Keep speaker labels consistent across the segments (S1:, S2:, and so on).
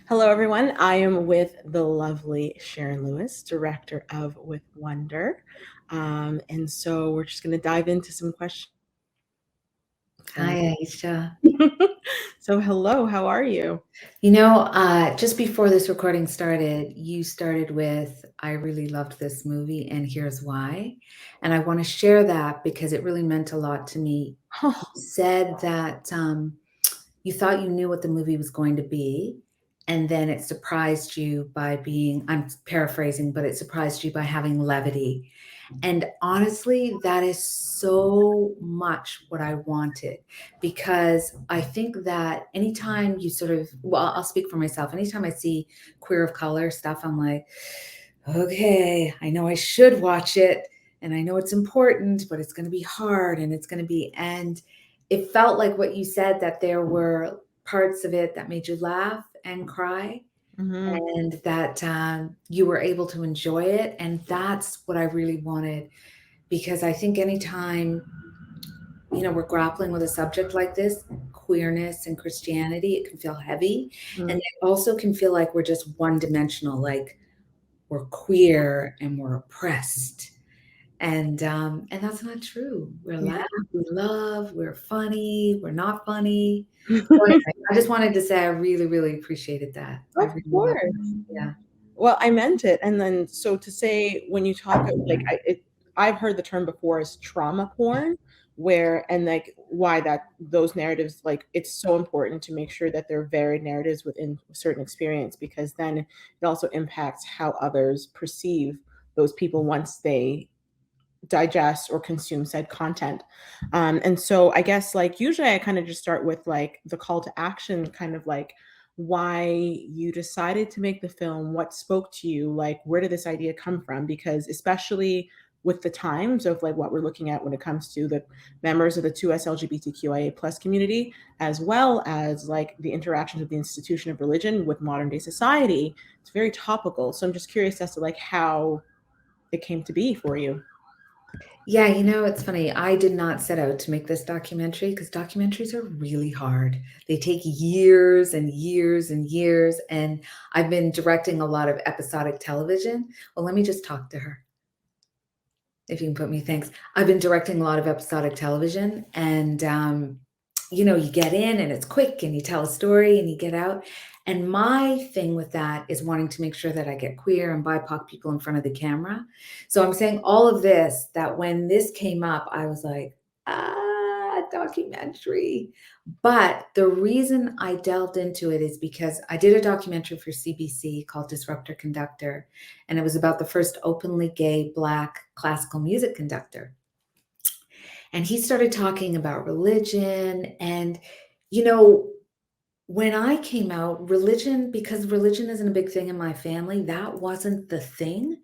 S1: Hello, everyone. I am with the lovely Sharon Lewis, director of With Wonder. And so we're just going to dive into some questions.
S2: Hi, Aisha.
S1: So, hello, how are you?
S2: Just before this recording started, you started with, I really loved this movie, and here's why. And I want to share that because it really meant a lot to me. You
S1: Oh,
S2: said that you thought you knew what the movie was going to be, and then it surprised you by being, I'm paraphrasing, but it surprised you by having levity. And honestly, that is so much what I wanted because I think that anytime you sort of, well, I'll speak for myself. Anytime I see queer of color stuff, I'm like, okay, I know I should watch it and I know it's important, but it's going to be hard and it's going to be, and it felt like what you said that there were parts of it that made you laugh and cry
S1: hmm
S2: and that you were able to enjoy it. And that's what I really wanted because I think anytime we're grappling with a subject like this, queerness and Christianity, it can feel heavy, and it also can feel like we're just one dimensional, like we're queer and we're oppressed, and that's not true. We're
S1: Yeah.
S2: loud, we love, we're funny, we're not funny. So anyway, I just wanted to say I really, really appreciated that. I
S1: Of
S2: really love
S1: course.
S2: it. Yeah.
S1: Well, I meant it. And then, so to say, when you talk, I've heard the term before as trauma porn, where, and like why that those narratives, like it's so important to make sure that they're varied narratives within a certain experience, because then it also impacts how others perceive those people once they digest or consume said content. And so I guess like usually I kind of just start with like the call to action, kind of like why you decided to make the film, what spoke to you, like where did this idea come from? Because especially with the times of like what we're looking at when it comes to the members of the 2S LGBTQIA plus community, as well as like the interactions of the institution of religion with modern day society, it's very topical. So I'm just curious as to like how it came to be for you.
S2: Yeah, it's funny. I did not set out to make this documentary because documentaries are really hard. They take years and years and years. And I've been directing a lot of episodic television. Well, let me just talk to her. If you can put me, thanks. I've been directing a lot of episodic television, and you get in and it's quick and you tell a story and you get out. And my thing with that is wanting to make sure that I get queer and BIPOC people in front of the camera. So I'm saying all of this, that when this came up, I was like, documentary. But the reason I delved into it is because I did a documentary for CBC called Disruptor Conductor, and it was about the first openly gay Black classical music conductor. And he started talking about religion. And, you know, when I came out, religion, because religion isn't a big thing in my family, that wasn't the thing.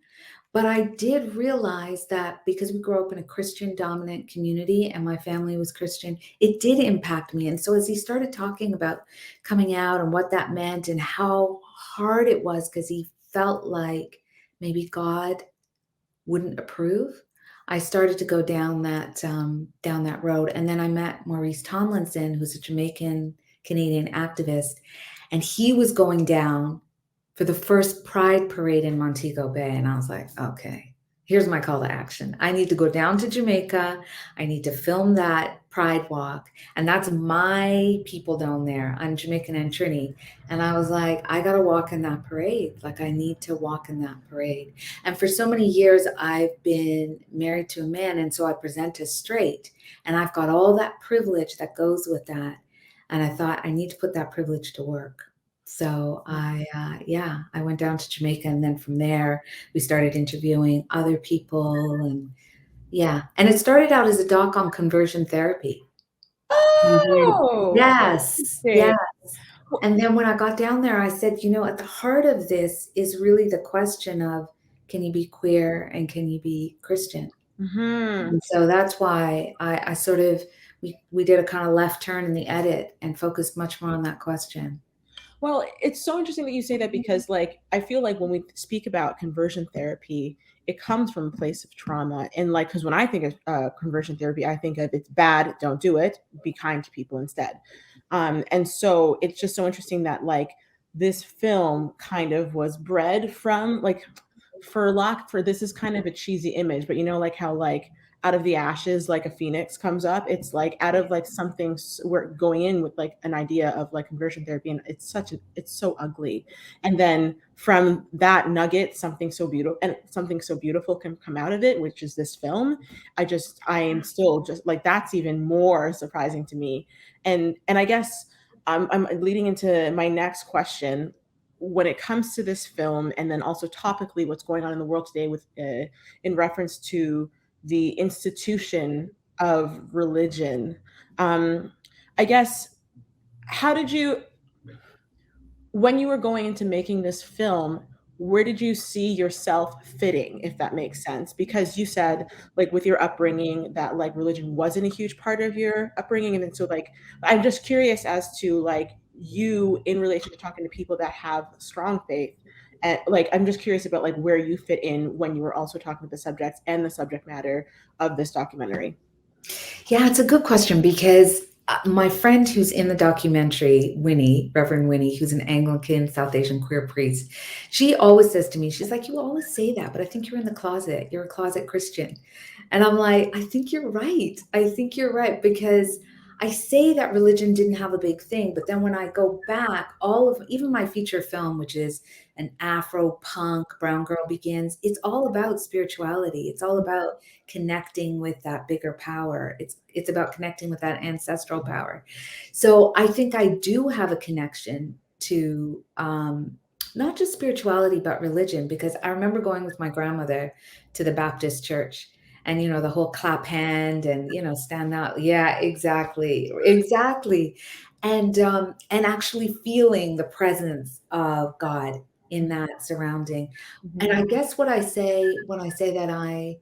S2: But I did realize that because we grew up in a Christian dominant community and my family was Christian, it did impact me. And so as he started talking about coming out and what that meant and how hard it was, because he felt like maybe God wouldn't approve, I started to go down that road. And then I met Maurice Tomlinson, who's a Jamaican Canadian activist, and he was going down for the first Pride parade in Montego Bay. And I was like, okay, here's my call to action. I need to go down to Jamaica. I need to film that Pride walk. And that's my people down there. I'm Jamaican and Trini. And I was like, I got to walk in that parade. Like, I need to walk in that parade. And for so many years, I've been married to a man. And so I present as straight. And I've got all that privilege that goes with that. And I thought, I need to put that privilege to work. So I went down to Jamaica, and then from there we started interviewing other people, and yeah, and it started out as a doc on conversion therapy. Mhm.
S1: Oh,
S2: Yes,
S1: interesting.
S2: yes. And then when I got down there, I said, at the heart of this is really the question of, can you be queer and can you be Christian?
S1: hmm
S2: And so that's why I sort of we did a kind of left turn in the edit and focused much more on that question.
S1: Well, it's so interesting that you say that because, like, I feel like when we speak about conversion therapy, it comes from a place of trauma. And, like, because when I think of conversion therapy, I think of it's bad, don't do it, be kind to people instead. And so it's just so interesting that, like, this film kind of was bred from, like, for this is kind of a cheesy image, but you know, like how like out of the ashes like a phoenix comes up. It's like out of like something, we're going in with like an idea of like conversion therapy, and it's so ugly, and then from that nugget something so beautiful can come out of it, which is this film. I am still just like, that's even more surprising to me. And I guess I'm leading into my next question. When it comes to this film, and then also topically what's going on in the world today with in reference to the institution of religion, I guess, how did you, when you were going into making this film, where did you see yourself fitting, if that makes sense? Because you said, like, with your upbringing, that like religion wasn't a huge part of your upbringing. And then so like, I'm just curious as to like you in relation to talking to people that have strong faith. And like, I'm just curious about like where you fit in when you were also talking about the subjects and the subject matter of this documentary.
S2: Yeah, it's a good question because my friend who's in the documentary, Winnie, Reverend Winnie, who's an Anglican South Asian queer priest, she always says to me, she's like, you always say that, but I think you're in the closet. You're a closet Christian. And I'm like, I think you're right. I think you're right, because I say that religion didn't have a big thing, but then when I go back, all of even my feature film, which is an Afro punk Brown Girl Begins, it's all about spirituality. It's all about connecting with that bigger power. It's about connecting with that ancestral power. So I think I do have a connection to not just spirituality but religion, because I remember going with my grandmother to the Baptist church, and the whole clap hand and stand out. Yeah, exactly. And actually feeling the presence of God in that surrounding.
S1: Mhm.
S2: And I guess what I say when I say that I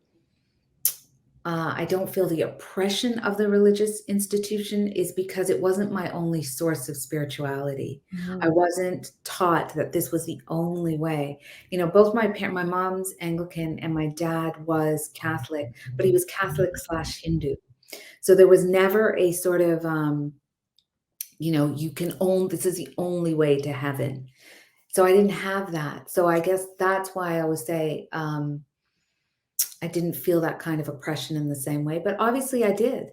S2: don't feel the oppression of the religious institution is because it wasn't my only source of spirituality. I
S1: Mhm.
S2: wasn't taught that this was the only way. Both my mom's Anglican and my dad was Catholic, but he was Catholic slash Hindu. So there was never a sort of, this is the only way to heaven. So I didn't have that. So I guess that's why I would say, I didn't feel that kind of oppression in the same way, but obviously I did,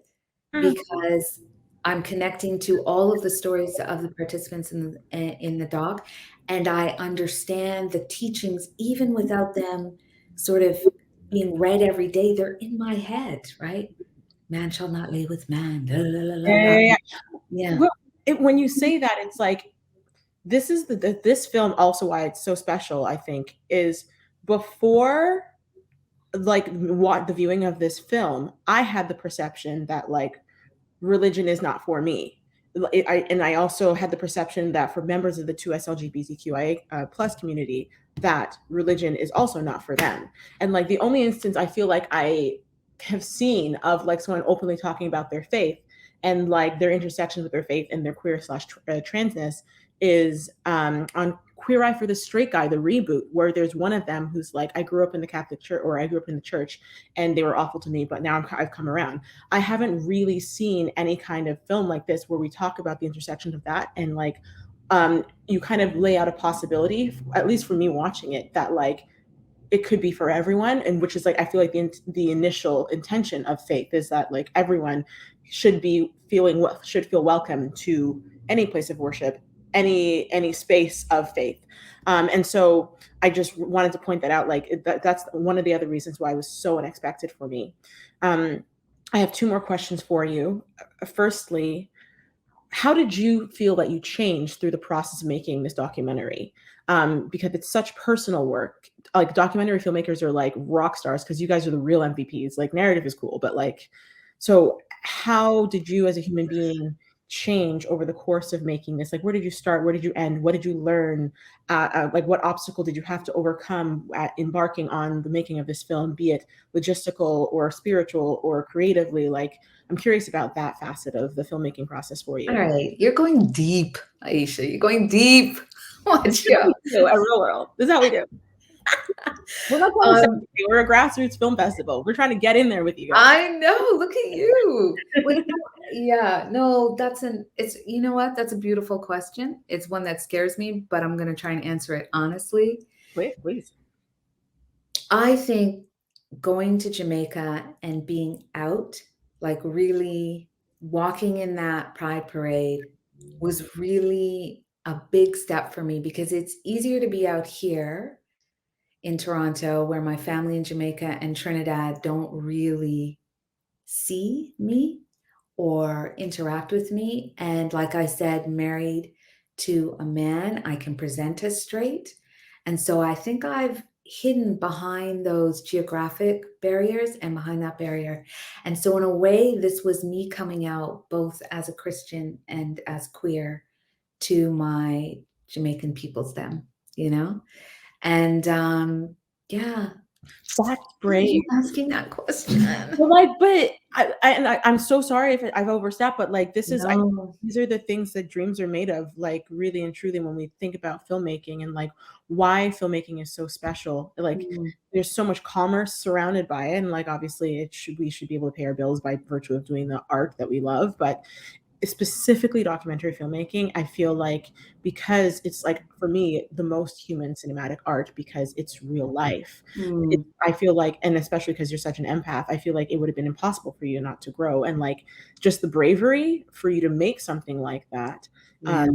S1: Mm.
S2: because I'm connecting to all of the stories of the participants in the doc, and I understand the teachings even without them sort of being read every day. They're in my head, right? Man shall not lay with man. La, la, la, la,
S1: Yeah,
S2: la.
S1: yeah, yeah.
S2: Yeah.
S1: Well, when you say that, it's like this is this film also why it's so special. I think is before like what the viewing of this film, I had the perception that like religion is not for me. And I also had the perception that for members of the 2S LGBTQIA plus community, that religion is also not for them. And like the only instance I feel like I have seen of like someone openly talking about their faith and like their intersections with their faith and their queer slash transness is on Queer Eye for the Straight Guy, the reboot, where there's one of them who's like, I grew up in the Catholic Church, or I grew up in the church, and they were awful to me, but now I've come around. I haven't really seen any kind of film like this where we talk about the intersections of that, and like you kind of lay out a possibility, at least for me watching it, that like it could be for everyone, and which is like I feel like the initial intention of faith is that like everyone should feel welcome to any place of worship, any space of faith. And so I just wanted to point that out, like that's one of the other reasons why it was so unexpected for me. um, I have two more questions for you. Firstly, how did you feel that you changed through the process of making this documentary? Because it's such personal work. Like documentary filmmakers are like rock stars because you guys are the real MVPs. Like narrative is cool, but like, so how did you as a human being change over the course of making this? Like, where did you start? Where did you end? What did you learn? Like, what obstacle did you have to overcome at embarking on the making of this film, be it logistical or spiritual or creatively? Like, I'm curious about that facet of the filmmaking process for
S2: All
S1: you.
S2: right. You're going deep, Aisha. You're going deep.
S1: This
S2: Watch
S1: is how
S2: out.
S1: we do a real world. This is how we do. We're not trying to
S2: Um,
S1: say we're a grassroots film festival. We're trying to get in there with you guys.
S2: I know, look at you. Well, yeah, no, it's, you know what? That's a beautiful question. It's one that scares me, but I'm gonna try and answer it honestly.
S1: Please.
S2: I think going to Jamaica and being out, like really walking in that pride parade was really a big step for me because it's easier to be out here in Toronto where my family in Jamaica and Trinidad don't really see me or interact with me. And like I said, married to a man, I can present as straight. And so I think I've hidden behind those geographic barriers and behind that barrier. And so, in a way, this was me coming out both as a Christian and as queer to my Jamaican peoples, then, you know? And yeah,
S1: That's
S2: why are you
S1: brave.
S2: asking that question?
S1: Well, like, but I'm so sorry if I've overstepped, but like
S2: No.
S1: these are the things that dreams are made of, like really and truly when we think about filmmaking and like why filmmaking is so special. Like
S2: Mm,
S1: there's so much commerce surrounded by it. And like obviously we should be able to pay our bills by virtue of doing the art that we love. But specifically documentary filmmaking, I feel like because it's like for me the most human cinematic art because it's real life.
S2: mm,
S1: I feel like, and especially because you're such an empath, I feel like it would have been impossible for you not to grow, and like just the bravery for you to make something like that.
S2: yeah.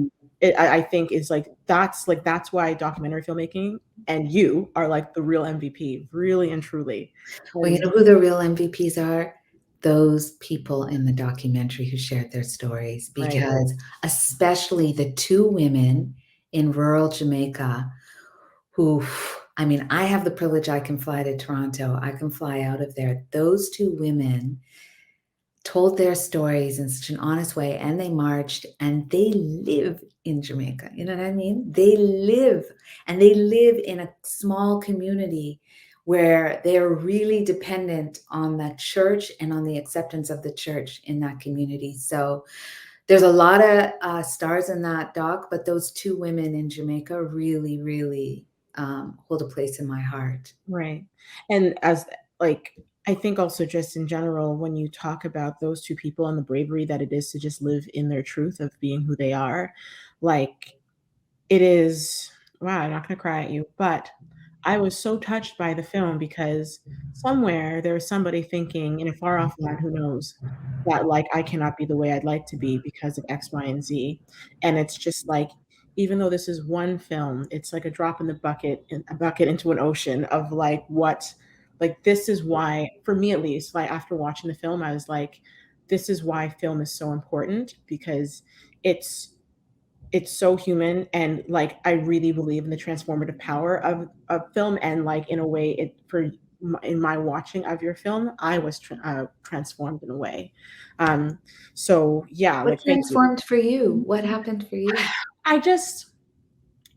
S1: I think is like that's why documentary filmmaking and you are like the real MVP, really and truly.
S2: Well, you
S1: And
S2: know who the real MVPs are? Those people in the documentary who shared their stories,
S1: right,
S2: because especially the two women in rural Jamaica who, I mean, I have the privilege, I can fly to Toronto, I can fly out of there. Those two women told their stories in such an honest way and they marched and they live in Jamaica. You know what I mean? They live and they live in a small community where they're really dependent on the church and on the acceptance of the church in that community. So there's a lot of stars in that doc, but those two women in Jamaica really, really hold a place in my heart.
S1: right. And as like I think also just in general, when you talk about those two people and the bravery that it is to just live in their truth of being who they are, like it is wow, I'm not gonna cry at you, but I was so touched by the film because somewhere there was somebody thinking in a far off land, who knows, that like I cannot be the way I'd like to be because of X, Y, and Z. And it's just like, even though this is one film, it's like a drop in the bucket, in a bucket into an ocean of like what, like this is why, for me at least, like after watching the film, I was like, this is why film is so important because it's it's so human and like I really believe in the transformative power of film and like in a way it for in my watching of your film I was transformed in a way so yeah
S2: What
S1: like thank you.
S2: transformed for you? What happened for you?
S1: I just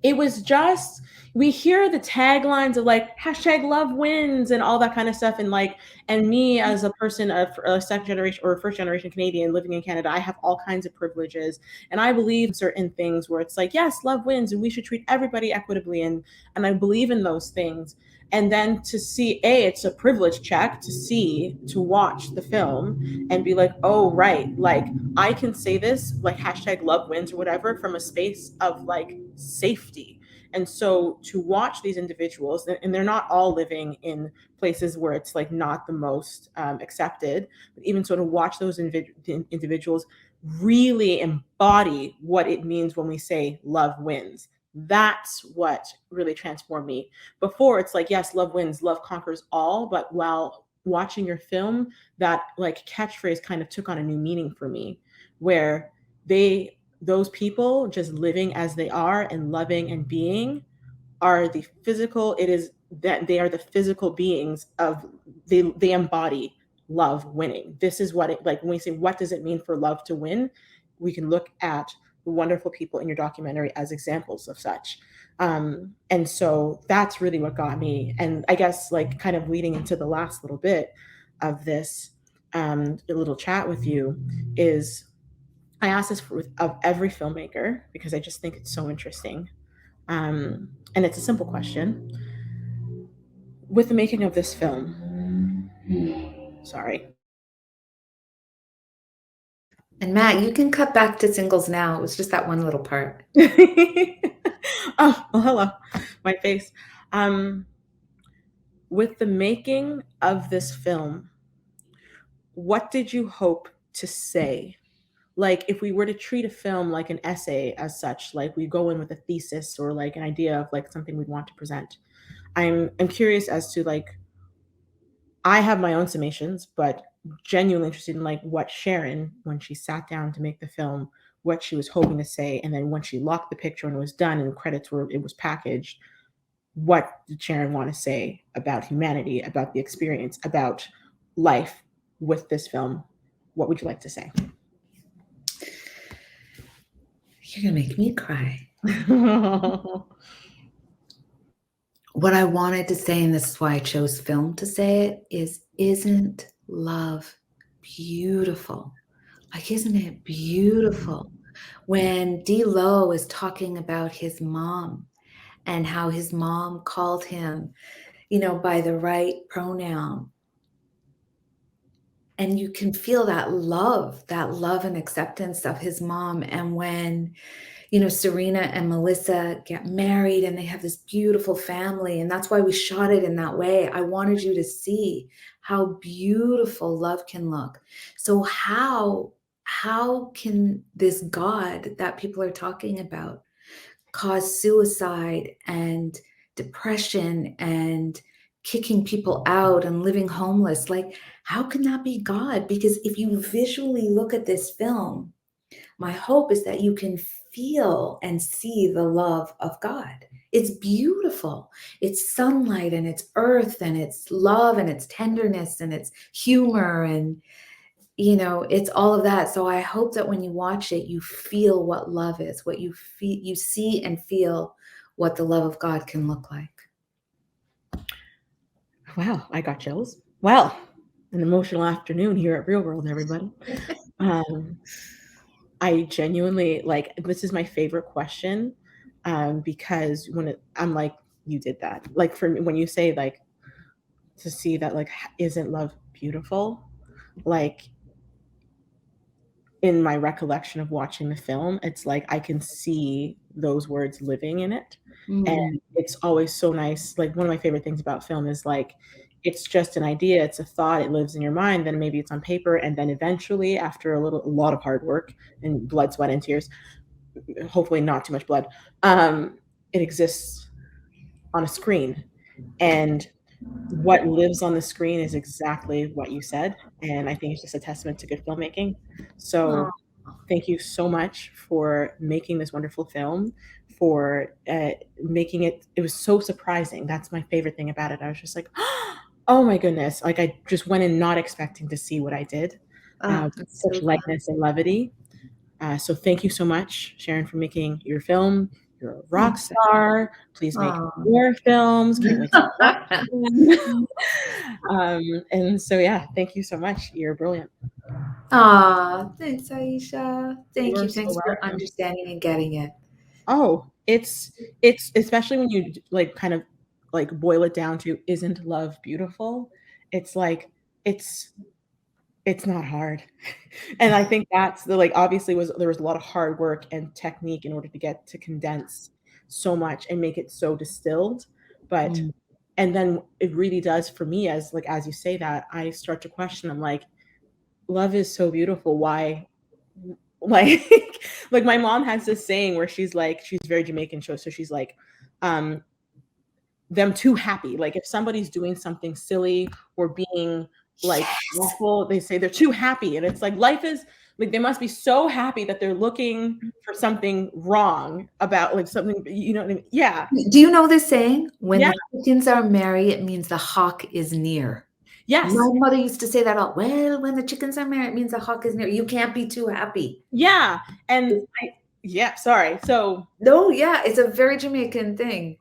S1: it was just we hear the taglines of like hashtag love wins and all that kind of stuff and like and me as a person of a second generation or first generation Canadian living in Canada, I have all kinds of privileges and I believe in certain things where it's like yes love wins and we should treat everybody equitably and I believe in those things and then to see it's a privilege check to see to watch the film and be like oh right like I can say this like hashtag love wins or whatever from a space of like safety. And so to watch these individuals, and they're not all living in places where it's like not the most accepted, but even so to watch those individuals really embody what it means when we say love wins. That's what really transformed me. Before it's like, yes, love wins, love conquers all. But while watching your film, that like catchphrase kind of took on a new meaning for me where those people just living as they are and loving and being are the physical it is that they are the physical beings of they embody love winning. This is what it like when we say what does it mean for love to win, we can look at the wonderful people in your documentary as examples of such. And so that's really what got me, and I guess like kind of leading into the last little bit of this a little chat with you is I ask this of every filmmaker because I just think it's so interesting. And it's a simple question. with the making of this film, sorry.
S2: And Matt, you can cut back to singles now. It was just that one little part.
S1: Oh, well, hello, my face. With the making of this film, what did you hope to say? Like, if we were to treat a film like an essay as such, like we go in with a thesis or like an idea of like something we'd want to present. I'm curious as to like, I have my own summations, but genuinely interested in like what Sharon, when she sat down to make the film, what she was hoping to say, and then when she locked the picture and it was done and credits were it was packaged, what did Sharon want to say about humanity, about the experience, about life with this film? What would you like to say?
S2: You're going to make me cry. What I wanted to say, and this is why I chose film to say it, is isn't love beautiful? Like, isn't it beautiful? When D. Lo is talking about his mom and how his mom called him, by the right pronoun. And you can feel that love and acceptance of his mom. And when, Serena and Melissa get married and they have this beautiful family, and that's why we shot it in that way. I wanted you to see how beautiful love can look. So how can this God that people are talking about cause suicide and depression and kicking people out and living homeless? Like, how can that be God? Because if you visually look at this film, my hope is that you can feel and see the love of God. It's beautiful. It's sunlight and it's earth and it's love and it's tenderness and it's humor and it's all of that. So I hope that when you watch it, you feel what love is, what you feel, you see and feel what the love of God can look like.
S1: Wow, I got chills. Well, an emotional afternoon here at Real World, everybody. I genuinely like this is my favorite question because I'm like, you did that. Like for me, when you say like to see that like isn't love beautiful, like in my recollection of watching the film, it's like I can see those words living in it. And it's always so nice. Like one of my favorite things about film is like it's just an idea, it's a thought, it lives in your mind, then maybe it's on paper, and then eventually after a lot of hard work and blood, sweat, and tears, hopefully not too much blood, it exists on a screen. And what lives on the screen is exactly what you said. And I think it's just a testament to good filmmaking. So thank you so much for making this wonderful film, for making it. It was so surprising. That's my favorite thing about it. I was just like, oh my goodness. Like I just went in not expecting to see what I did. Such lightness and levity. So thank you so much, Sharon, for making your film. You're a rock star. Please make more films. Can't wait to watch them. And so, yeah, thank you so much. You're brilliant.
S2: Thanks, Aisha. Thank you. Thanks for understanding and getting it.
S1: Oh, it's especially when you like kind of like boil it down to isn't love beautiful? It's like it's not hard. And I think that's the like obviously there was a lot of hard work and technique in order to get to condense so much and make it so distilled. But and then it really does for me as like as you say that, I start to question, I'm like, love is so beautiful. Why like like my mom has this saying where she's like, she's very Jamaican show. So she's like, them too happy. Like if somebody's doing something silly or being like awful, they say they're too happy. And it's like life is like they must be so happy that they're looking for something wrong about like something, you know what I mean? Yeah.
S2: Do you know this saying? When the chickens are merry, it means the hawk is near.
S1: Yes.
S2: My mother used to say that all. Well, when the chickens are merry, it means the hawk is near. You can't be too happy.
S1: Yeah. And sorry. So
S2: no, yeah, it's a very Jamaican thing.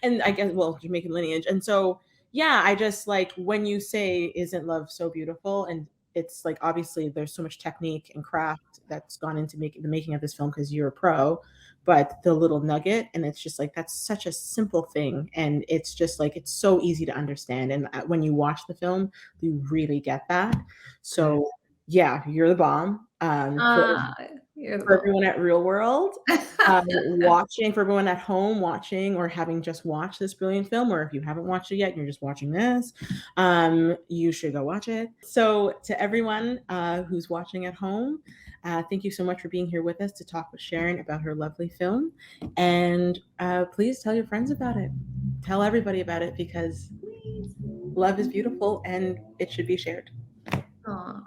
S1: And I guess, well, Jamaican lineage. And so, yeah, I just like when you say, isn't love so beautiful? And it's like, obviously there's so much technique and craft that's gone into the making of this film because you're a pro, but the little nugget, and it's just like that's such a simple thing, and it's just like it's so easy to understand, and when you watch the film you really get that.
S2: Good.
S1: So yeah, you're the bomb.
S2: Ah, you're the
S1: For
S2: bomb.
S1: everyone at Real World, watching, for everyone at home watching or having just watched this brilliant film, or if you haven't watched it yet and you're just watching this, you should go watch it. So to everyone who's watching at home, thank you so much for being here with us to talk with Sharon about her lovely film. And please tell your friends about it. Tell everybody about it, because love is beautiful and it should be shared.
S2: Aw.